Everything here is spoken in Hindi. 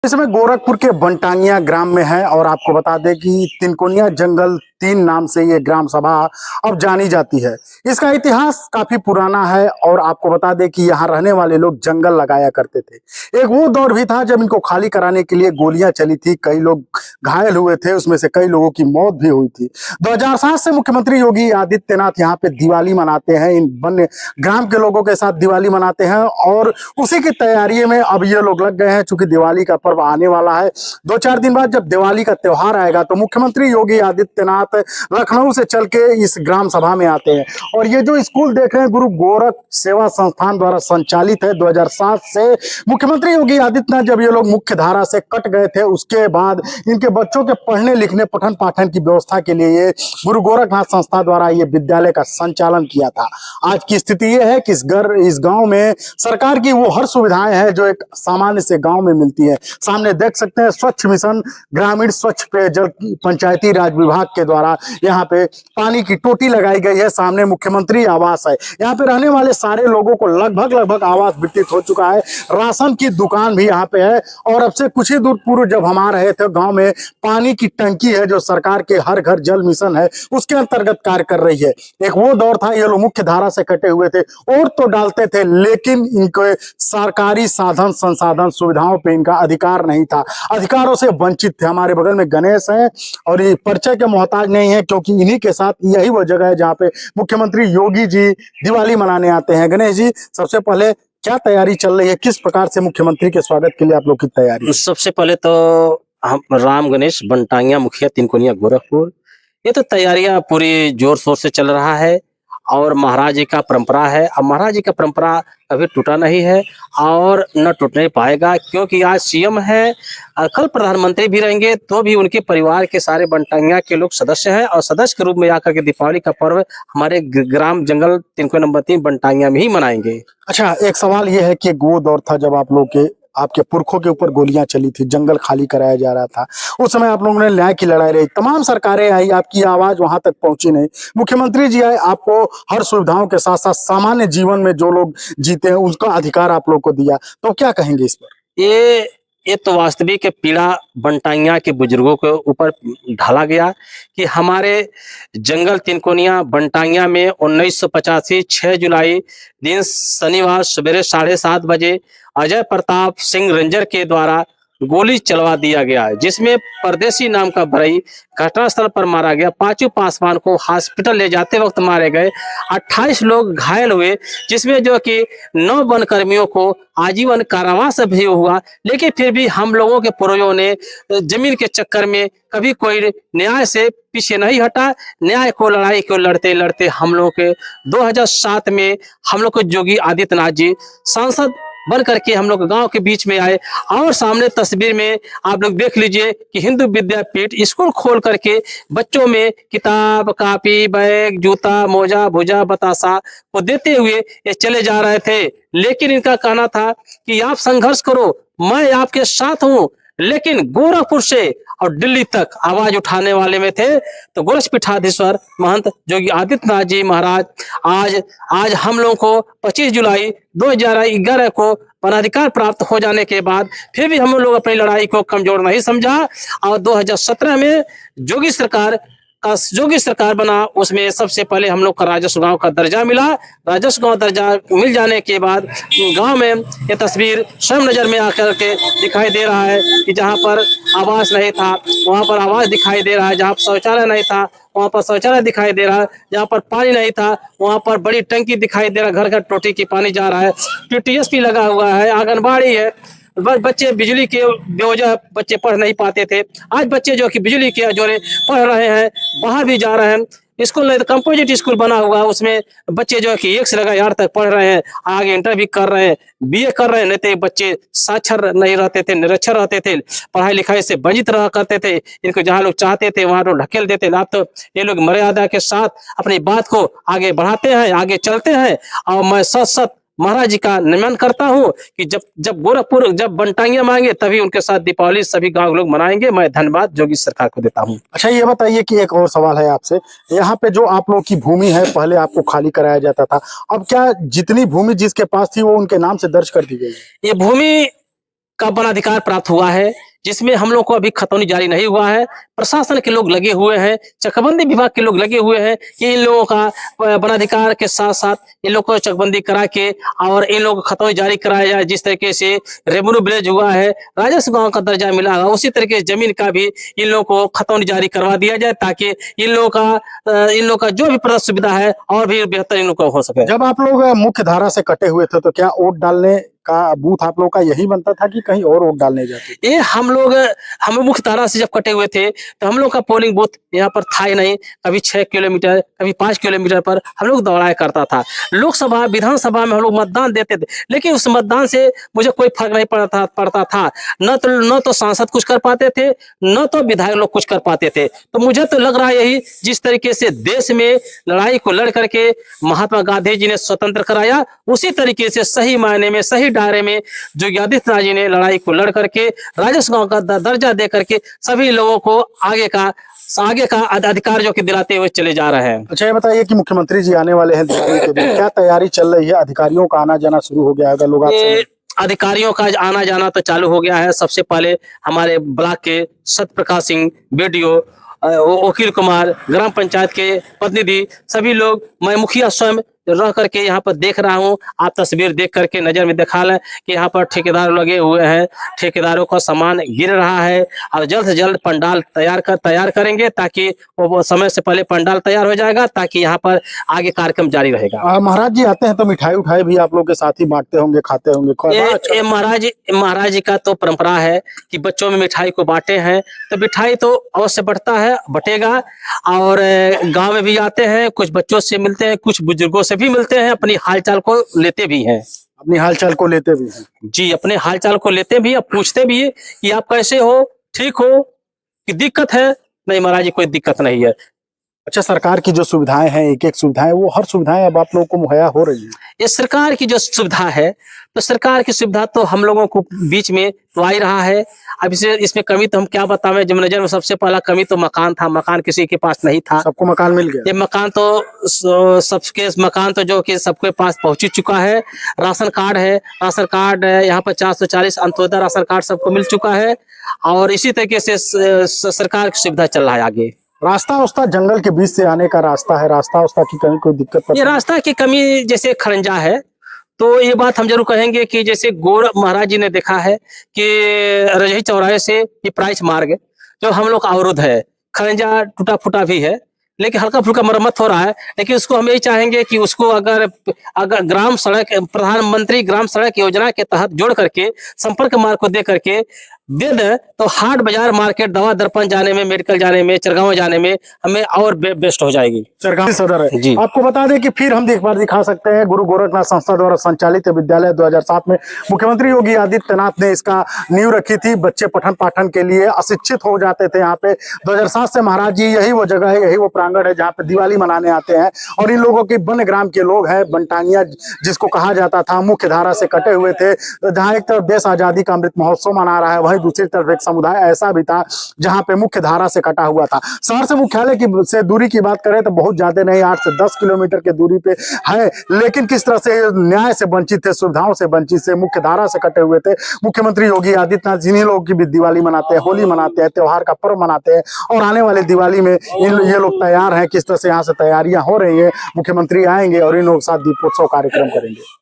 इस समय गोरखपुर के बनटांगिया ग्राम में है और आपको बता दें कि तिनकोनिया जंगल 3 नाम से ये ग्राम सभा अब जानी जाती है। इसका इतिहास काफी पुराना है और आपको बता दें कि यहाँ रहने वाले लोग जंगल लगाया करते थे। एक वो दौर भी था जब इनको खाली कराने के लिए गोलियां चली थी, कई लोग घायल हुए थे, उसमें से कई लोगों की मौत भी हुई थी। 2007 से मुख्यमंत्री योगी आदित्यनाथ यहाँ पे दिवाली मनाते हैं, इन वन्य ग्राम के लोगों के साथ दिवाली मनाते हैं और उसी की तैयारी में अब ये लोग लग गए हैं। चूंकि दिवाली का पर्व आने वाला है, 2-4 दिन बाद जब दिवाली का त्योहार आएगा तो मुख्यमंत्री योगी आदित्यनाथ लखनऊ से चल के इस ग्राम सभा में आते हैं। और ये जो स्कूल देख रहे हैं गुरु गोरख सेवा संस्थान द्वारा संचालित है। 2007 से मुख्यमंत्री योगी आदित्यनाथ जब ये लोग मुख्य धारा से कट गए थे, उसके बाद इनके बच्चों के पढ़ने लिखने पठन पाठन की व्यवस्था के लिए ये गुरु गोरखनाथ संस्था द्वारा ये विद्यालय का संचालन किया था। आज की स्थिति ये है कि इस गांव में सरकार की वो हर सुविधाएं हैं जो एक सामान्य से गांव में मिलती है। सामने देख सकते हैं स्वच्छ मिशन ग्रामीण स्वच्छ पेयजल पंचायती राज विभाग के द्वारा यहाँ पे पानी की टोटी लगाई गई है। सामने मुख्यमंत्री आवास है। यहाँ पे रहने वाले सारे लोगों को लगभग आवास वितरित हो चुका है। राशन की दुकान भी यहाँ पे है और अब से कुछ ही दूर पूर्व जब हम आ रहे थे, गांव में पानी की टंकी है जो सरकार के हर घर जल मिशन है उसके अंतर्गत कार्य कर रही है। एक वो दौर था, ये लोग मुख्य धारा से कटे हुए थे और तो डालते थे, लेकिन इनके सरकारी साधन संसाधन सुविधाओं पे इनका अधिकार नहीं था, अधिकारों से वंचित थे। हमारे बगल में गणेश है और ये परिचय के मोहताज नहीं है क्योंकि इन्हीं के साथ यही वो जगह है जहाँ पे मुख्यमंत्री योगी जी दिवाली मनाने आते हैं। गणेश जी, सबसे पहले क्या तैयारी चल रही है, किस प्रकार से मुख्यमंत्री के स्वागत के लिए आप लोग की तैयारी है? सबसे पहले तो हम राम गणेश बनटांगिया मुखिया तिनकोनिया गोरखपुर, ये तो तैयारियां पूरी जोर शोर से चल रहा है और महाराज जी का परंपरा है। अब महाराज जी का परंपरा कभी टूटा नहीं है और न टूटने पाएगा, क्योंकि आज सीएम है, कल प्रधानमंत्री भी रहेंगे तो भी उनके परिवार के सारे बनटांगिया के लोग सदस्य हैं और सदस्य के रूप में आकर के दीपावली का पर्व हमारे ग्राम जंगल तिनकोनिया नंबर 3 बनटांगिया में ही मनाएंगे। अच्छा, एक सवाल ये है कि वो दौर था जब आप लोग के आपके पुरखों के ऊपर गोलियां चली थी, जंगल खाली कराया जा रहा था, उस समय आप लोगों ने न्याय की लड़ाई रही, तमाम सरकारें आई, आपकी आवाज वहां तक पहुंची नहीं। मुख्यमंत्री जी आए, आपको हर सुविधाओं के साथ साथ सामान्य जीवन में जो लोग जीते हैं उसका अधिकार आप लोग को दिया, तो क्या कहेंगे इस पर? ये तो वास्तविक पीड़ा बनटांगिया के बुजुर्गों के ऊपर ढाला गया कि हमारे जंगल तिनकोनिया बनटांगिया में 1985 6 जुलाई दिन शनिवार सवेरे 7:30 बजे अजय प्रताप सिंह रेंजर के द्वारा गोली चलवा दिया गया, जिसमें परदेसी नाम का भरई घटनास्थल पर मारा गया। पांचों पासवान को हॉस्पिटल ले जाते वक्त मारे गए। 28 लोग घायल हुए, जिसमें जो कि 9 वन कर्मियों को आजीवन कारावास भी हुआ। लेकिन फिर भी हम लोगों के पूर्वजों ने जमीन के चक्कर में कभी कोई न्याय से पीछे नहीं हटा। न्याय को लड़ाई को लड़ते लड़ते हम लोग के 2007 में हम लोग को योगी आदित्यनाथ जी सांसद बन करके हम लोग गांव के बीच में आए और सामने तस्वीर में आप लोग देख लीजिए कि हिंदू विद्यापीठ स्कूल खोल करके बच्चों में किताब कॉपी बैग जूता मोजा भुजा बतासा को देते हुए ये चले जा रहे थे। लेकिन इनका कहना था कि आप संघर्ष करो, मैं आपके साथ हूं। लेकिन गोरखपुर से और दिल्ली तक आवाज उठाने वाले में थे तो गोरक्षपीठाधीश्वर महंत योगी आदित्यनाथ जी महाराज आज हम लोगों को 25 जुलाई 2011 को वनाधिकार प्राप्त हो जाने के बाद फिर भी हम लोग अपनी लड़ाई को कमजोर नहीं समझा और 2017 में योगी सरकार बना। उसमें सबसे पहले हम लोग का राजस्व गांव का दर्जा मिला। राजस्व गांव दर्जा मिल जाने के बाद गांव में ये तस्वीर स्वयं नजर में आकर के दिखाई दे रहा है कि जहां पर आवास नहीं था वहां पर आवास दिखाई दे रहा है, जहां शौचालय नहीं था वहां पर शौचालय दिखाई दे रहा है, जहां पर पानी नहीं था वहां पर बड़ी टंकी दिखाई दे रहा है, घर घर टोटी की पानी जा रहा है, टीटीएस भी लगा हुआ है, आंगनबाड़ी है। बच्चे बिजली के बेवजह बच्चे पढ़ नहीं पाते थे, आज बच्चे जो कि बिजली के जोरे पढ़ रहे हैं, बाहर भी जा रहे हैं। स्कूल नहीं तो कंपोजिट स्कूल बना हुआ है, उसमें बच्चे जो कि 1 से लगा 8 तक पढ़ रहे हैं, आगे इंटर भी कर रहे हैं, बीए कर रहे हैं। नहीं तो बच्चे साक्षर नहीं रहते थे, निरक्षर रहते थे, पढ़ाई लिखाई से वंचित रहा करते थे। इनको जहाँ लोग चाहते थे वहां लोग ढकेल देते। अब तो ये लोग मर्यादा के साथ अपनी बात को आगे बढ़ाते हैं, आगे चलते हैं। और मैं सच महाराज जी का नमन करता हूँ कि जब गोरखपुर जब बनटांगिया मांगे तभी उनके साथ दीपावली सभी गांव लोग मनाएंगे। मैं धन्यवाद योगी सरकार को देता हूँ। अच्छा, ये बताइए कि एक और सवाल है आपसे, यहाँ पे जो आप लोग की भूमि है पहले आपको खाली कराया जाता था, अब क्या जितनी भूमि जिसके पास थी वो उनके नाम से दर्ज कर दी गई? ये भूमि का वनाधिकार प्राप्त हुआ है, जिसमें हम लोग को अभी खतौनी जारी नहीं हुआ है। प्रशासन के लोग लगे हुए हैं, चकबंदी विभाग के लोग लगे हुए हैं कि इन लोगों का वनाधिकार के साथ साथ इन लोग को चकबंदी करा के और इन लोगों को खतौनी जारी कराया जाए। जिस तरीके से रेवेन्यू विलेज हुआ है, राजस्व गांव का दर्जा मिला है, उसी तरीके से जमीन का भी इन लोगों को खतौनी जारी करवा दिया जाए, ताकि इन लोगों का जो भी प्रदत्त सुविधा है और भी बेहतर इन लोगों को हो सके। जब आप लोग मुख्य धारा से कटे हुए थे तो क्या वोट डालने का बूथ आप लोग का यही बनता था कि कहीं और वोट डालने जाते? ये हम मुख्य धारा से जब कटे हुए थे तो हम लोग का पोलिंग बूथ यहाँ पर था ही नहीं। कभी 6 किलोमीटर, कभी 5 किलोमीटर पर हम लोग दौड़ाया करता था। लोकसभा, विधानसभा में हम लोग मतदान देते थे, लेकिन उस मतदान से मुझे कोई फर्क नहीं पड़ता था। न तो सांसद कुछ कर पाते थे, न तो विधायक लोग कुछ कर पाते थे। तो मुझे तो लग रहा है यही, जिस तरीके से देश में लड़ाई को लड़ करके महात्मा गांधी जी ने स्वतंत्र कराया, उसी तरीके से सही मायने में, सही दायरे में योगी आदित्यनाथ जी ने लड़ाई को लड़ करके राजस्व गांव का दर्जा दे करके सभी लोगों को आगे का अधिकार जो कि दिलाते हुए चले जा रहे हैं। अच्छा, ये बताइए कि मुख्यमंत्री जी आने वाले हैं दिवाली के दिन, क्या तैयारी चल रही है? अधिकारियों का आना जाना शुरू हो गया है? अगर लोग आपसे अधिकारियों का आना जाना तो चालू हो गया है। सबसे पहले हमारे ब्लॉक के सत्यप्रकाश सिंह, बीडीओ, वकील कुमार, ग्राम पंचायत के प्रतिनिधि, सभी लोग, मैं मुखिया स्वयं रह करके यहाँ पर देख रहा हूँ। आप तस्वीर देख करके नजर में दिखा लें कि यहाँ पर ठेकेदार लगे हुए हैं। ठेकेदारों का सामान गिर रहा है और जल्द से जल्द पंडाल तैयार करेंगे, ताकि वो समय से पहले पंडाल तैयार हो जाएगा, ताकि यहाँ पर आगे कार्यक्रम जारी रहेगा। महाराज जी आते हैं तो मिठाई उठाई भी आप लोग के साथ ही बांटते होंगे, खाते होंगे? ये महाराज जी का तो परंपरा है कि बच्चों में मिठाई को बांटे हैं, तो मिठाई तो अवश्य बढ़ता है, बटेगा। और गांव में भी आते हैं, कुछ बच्चों से मिलते हैं, कुछ बुजुर्गों से भी मिलते हैं, अपनी हालचाल को लेते भी हैं। अपनी हालचाल को लेते भी हैं जी, अपने हालचाल को लेते भी, अब पूछते भी है कि आप कैसे हो, ठीक हो, कि दिक्कत है? नहीं महाराज जी, कोई दिक्कत नहीं है। अच्छा, सरकार की जो सुविधाएं हैं, एक एक सुविधाएं, वो हर सुविधाएं अब आप लोगों को मुहैया हो रही है? ये सरकार की जो सुविधा है, तो सरकार की सुविधा तो हम लोगों को बीच में तो आ ही रहा है। अब इसमें कमी तो हम क्या बतावें। जब नजर में सबसे पहला कमी तो मकान था। मकान किसी के पास नहीं था, सबको मकान मिल गया। ये मकान तो सबके मकान तो जो कि सबके पास पहुंच चुका है। राशन कार्ड है, राशन कार्ड यहाँ पर 440 अंत्योदय राशन कार्ड सबको मिल चुका है, और इसी तरीके से सरकार की सुविधा चल रहा है आगे। रास्ता जंगल के बीच से आने का रास्ता है, रास्ता की कहीं कोई दिक्कत? ये रास्ता की कमी जैसे खड़ंजा है, तो ये बात हम जरूर कहेंगे कि जैसे गौर महाराज जी ने देखा है कि रजही चौराहे से पिपराइच मार्ग जो हम लोग का अवरुद्ध है, खड़ंजा टूटा फूटा भी है, लेकिन हल्का फुल्का मरम्मत हो रहा है। लेकिन उसको हम यही चाहेंगे कि उसको अगर ग्राम सड़क, प्रधानमंत्री ग्राम सड़क योजना के तहत जोड़ करके संपर्क मार्ग को दे करके दे दें, तो हाट बाजार मार्केट, दवा दर्पण जाने में, मेडिकल जाने में, चिरगांव जाने में हमें और बेस्ट हो जाएगी। चिरगांव सदर है जी। आपको बता दें कि फिर हम एक बार दिखा सकते हैं, गुरु गोरखनाथ संस्था द्वारा संचालित विद्यालय 2007 में मुख्यमंत्री योगी आदित्यनाथ ने इसका नींव रखी थी। बच्चे पठन पाठन के लिए अशिक्षित हो जाते थे यहाँ पे। 2007 से महाराज जी यही वो जगह है, यही वो प्रांगण है जहाँ पे दिवाली मनाने आते हैं। और इन लोगों के वन ग्राम के लोग हैं, बनटांगिया जिसको कहा जाता था, मुख्य धारा से कटे हुए थे। जहाँ एक तरफ देश आजादी का अमृत महोत्सव मना रहा है, वहीं दूसरी तरफ एक समुदाय ऐसा भी था जहां पे मुख्य धारा से कटा हुआ था। शहर से मुख्यालय की से दूरी की बात करें तो बहुत ज्यादा नहीं, 8 से 10 किलोमीटर की दूरी पे है, लेकिन किस तरह से न्याय से वंचित थे, सुविधाओं से वंचित से, मुख्य धारा से कटे हुए थे। मुख्यमंत्री योगी आदित्यनाथ जिन्हीं लोगों की भी दिवाली मनाते हैं, होली मनाते हैं, त्योहार का पर्व मनाते हैं, और आने वाले दिवाली में ये लोग तैयार हैं। किस तरह से यहाँ से तैयारियां हो रही है, मुख्यमंत्री आएंगे और इन लोगों के साथ दीपोत्सव कार्यक्रम करेंगे।